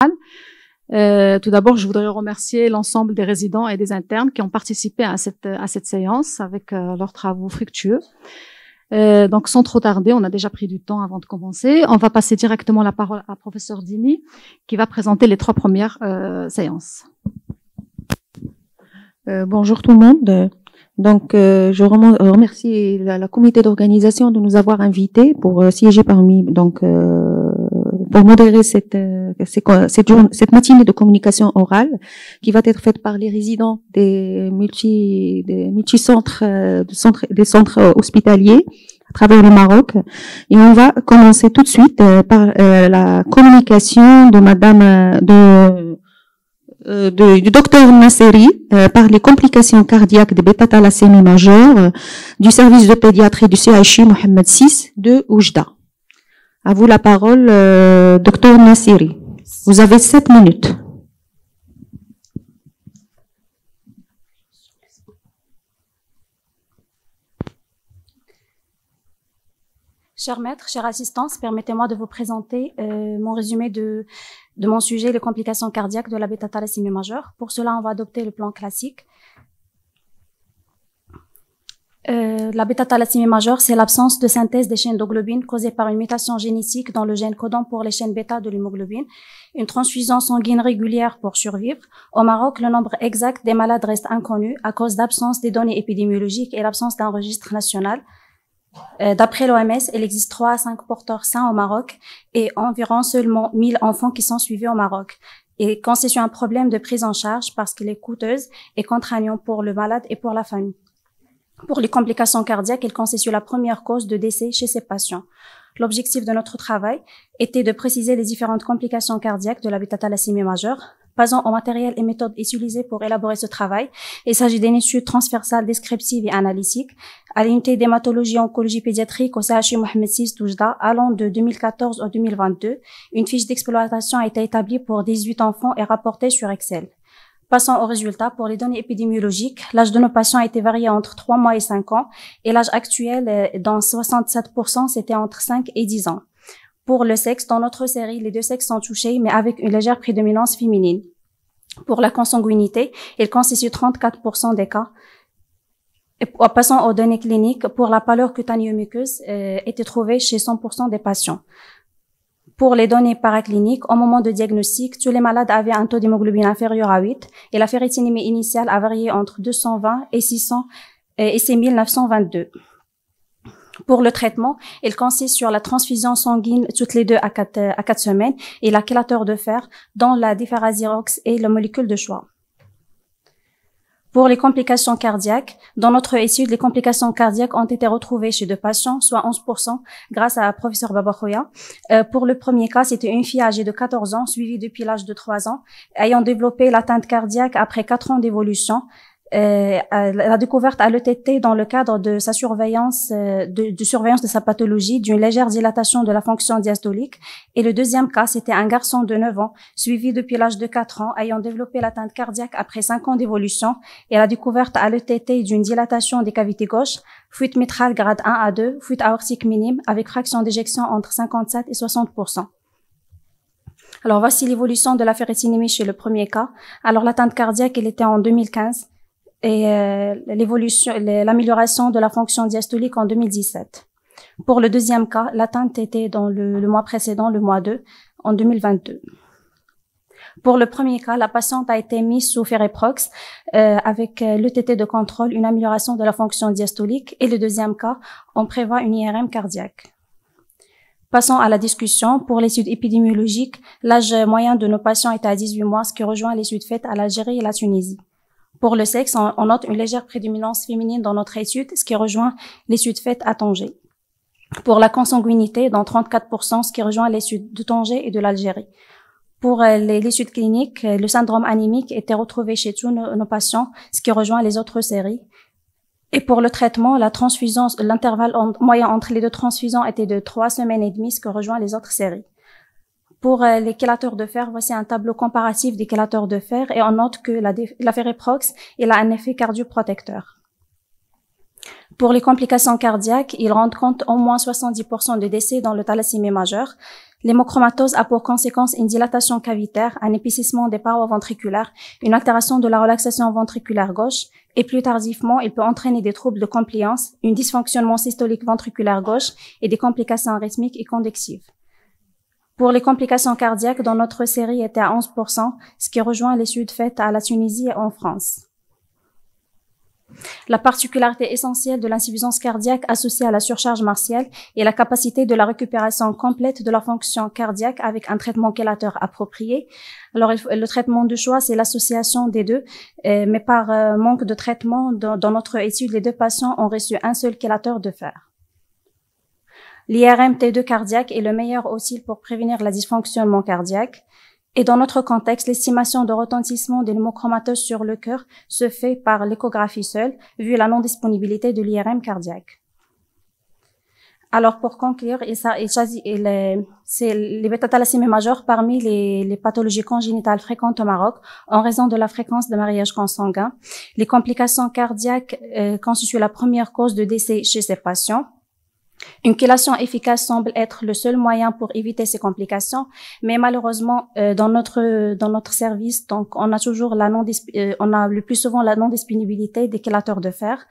Tout d'abord, je voudrais remercier l'ensemble des résidents et des internes qui ont participé à cette séance avec leurs travaux fructueux. Donc, sans trop tarder, on a déjà pris du temps avant de commencer. On va passer directement la parole à professeur Dini, qui va présenter les 3 premières séances. Bonjour tout le monde. Donc, je remercie la comité d'organisation de nous avoir invités pour siéger parmi, pour modérer cette matinée de communication orale qui va être faite par les résidents des multicentres, des centres hospitaliers à travers le Maroc. Et on va commencer tout de suite par la communication de du docteur Nasseri par les complications cardiaques de bêta-thalassémie majeure du service de pédiatrie du CHU Mohamed VI de Oujda. À vous la parole, docteur Nasseri. Vous avez 7 minutes. Chers maîtres, chère assistance, permettez-moi de vous présenter mon résumé de mon sujet, les complications cardiaques de la bêta-thalassémie majeure. Pour cela, on va adopter le plan classique. La bêta-thalassémie majeure, c'est l'absence de synthèse des chaînes d'hémoglobine causée par une mutation génétique dans le gène codant pour les chaînes bêta de l'hémoglobine, une transfusion sanguine régulière pour survivre. Au Maroc, le nombre exact des malades reste inconnu à cause d'absence des données épidémiologiques et l'absence d'un registre national. D'après l'OMS, il existe 3 à 5 porteurs sains au Maroc et environ seulement 1000 enfants qui sont suivis au Maroc. Et constitue un problème de prise en charge parce qu'il est coûteuse et contraignant pour le malade et pour la famille. Pour les complications cardiaques, il constitue la première cause de décès chez ces patients. L'objectif de notre travail était de préciser les différentes complications cardiaques de la bêta-thalassémie majeure. Passons au matériel et méthodes utilisées pour élaborer ce travail. Il s'agit d'une étude transversale descriptive et analytique à l'unité d'hématologie oncologie pédiatrique au CHU Mohamed VI d'Oujda allant de 2014 au 2022. Une fiche d'exploitation a été établie pour 18 enfants et rapportée sur Excel. Passons aux résultats. Pour les données épidémiologiques, l'âge de nos patients a été varié entre 3 mois et 5 ans et l'âge actuel, dans 67%, c'était entre 5 et 10 ans. Pour le sexe, dans notre série, les 2 sexes sont touchés, mais avec une légère prédominance féminine. Pour la consanguinité, il constitue 34% des cas. Et passons aux données cliniques. Pour la pâleur cutanée muqueuse, était trouvée chez 100% des patients. Pour les données paracliniques, au moment de diagnostic, tous les malades avaient un taux d'hémoglobine inférieur à 8 et la ferritinémie initiale a varié entre 220 et 600 et 6922. Pour le traitement, il consiste sur la transfusion sanguine toutes les 2 à 4 semaines et la chélateur de fer, dont la déferrazirox est la molécule de choix. Pour les complications cardiaques, dans notre étude, les complications cardiaques ont été retrouvées chez 2 patients, soit 11%, grâce à professeur Babakhoya. Pour le premier cas, c'était une fille âgée de 14 ans, suivie depuis l'âge de 3 ans, ayant développé l'atteinte cardiaque après 4 ans d'évolution. La découverte à l'ETT dans le cadre de sa surveillance, de surveillance de sa pathologie, d'une légère dilatation de la fonction diastolique. Et le deuxième cas, c'était un garçon de 9 ans, suivi depuis l'âge de 4 ans, ayant développé l'atteinte cardiaque après 5 ans d'évolution, et la découverte à l'ETT d'une dilatation des cavités gauches, fuite mitrale grade 1 à 2, fuite aortique minime, avec fraction d'éjection entre 57 et 60%. Alors, voici l'évolution de la ferritinémie chez le premier cas. Alors, l'atteinte cardiaque, elle était en 2015. Et l'amélioration de la fonction diastolique en 2017. Pour le deuxième cas, l'atteinte était dans le mois précédent, le mois 2, en 2022. Pour le premier cas, la patiente a été mise sous Ferreprox avec l'ETT de contrôle, une amélioration de la fonction diastolique. Et le deuxième cas, on prévoit une IRM cardiaque. Passons à la discussion. Pour l'étude épidémiologique, l'âge moyen de nos patients était à 18 mois, ce qui rejoint l'étude faite à l'Algérie et la Tunisie. Pour le sexe, on note une légère prédominance féminine dans notre étude, ce qui rejoint l'étude faite à Tanger. Pour la consanguinité, dans 34%, ce qui rejoint l'étude de Tanger et de l'Algérie. Pour l'étude clinique, le syndrome anémique était retrouvé chez tous nos patients, ce qui rejoint les autres séries. Et pour le traitement, la transfusion, l'intervalle moyen entre les 2 transfusions était de 3 semaines et demie, ce qui rejoint les autres séries. Pour les chélateurs de fer, voici un tableau comparatif des chélateurs de fer et on note que la Ferreprox a un effet cardioprotecteur. Pour les complications cardiaques, ils rendent compte au moins 70% de décès dans le thalassémie majeure. L'hémochromatose a pour conséquence une dilatation cavitaire, un épaississement des parois ventriculaires, une altération de la relaxation ventriculaire gauche, et plus tardivement, il peut entraîner des troubles de compliance, un dysfonctionnement systolique ventriculaire gauche et des complications rythmiques et conductives. Pour les complications cardiaques, dans notre série était à 11%, ce qui rejoint l'étude faite à la Tunisie et en France. La particularité essentielle de l'insuffisance cardiaque associée à la surcharge martiale est la capacité de la récupération complète de la fonction cardiaque avec un traitement chélateur approprié. Alors, le traitement de choix, c'est l'association des deux, mais par manque de traitement, dans notre étude, les deux patients ont reçu un seul chélateur de fer. L'IRM T2 cardiaque est le meilleur outil pour prévenir le dysfonctionnement cardiaque. Et dans notre contexte, l'estimation de retentissement de l'hémochromatose sur le cœur se fait par l'échographie seule, vu la non-disponibilité de l'IRM cardiaque. Alors, pour conclure, c'est les bêta-thalassémies majeures parmi les pathologies congénitales fréquentes au Maroc en raison de la fréquence de mariage consanguin. Les complications cardiaques constituent la première cause de décès chez ces patients. Une chélation efficace semble être le seul moyen pour éviter ces complications, mais malheureusement, dans notre service, donc, on a le plus souvent la non-disponibilité des chélateurs de fer.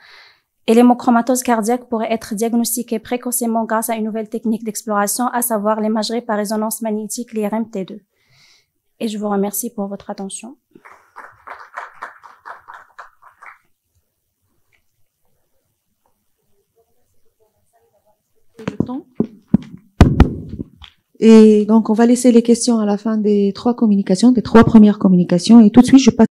Et l'hémochromatose cardiaque pourrait être diagnostiquée précocement grâce à une nouvelle technique d'exploration, à savoir l'imagerie par résonance magnétique, l'IRM T2. Et je vous remercie pour votre attention. Le temps. Et donc, on va laisser les questions à la fin des trois premières communications. Et tout de suite, je passe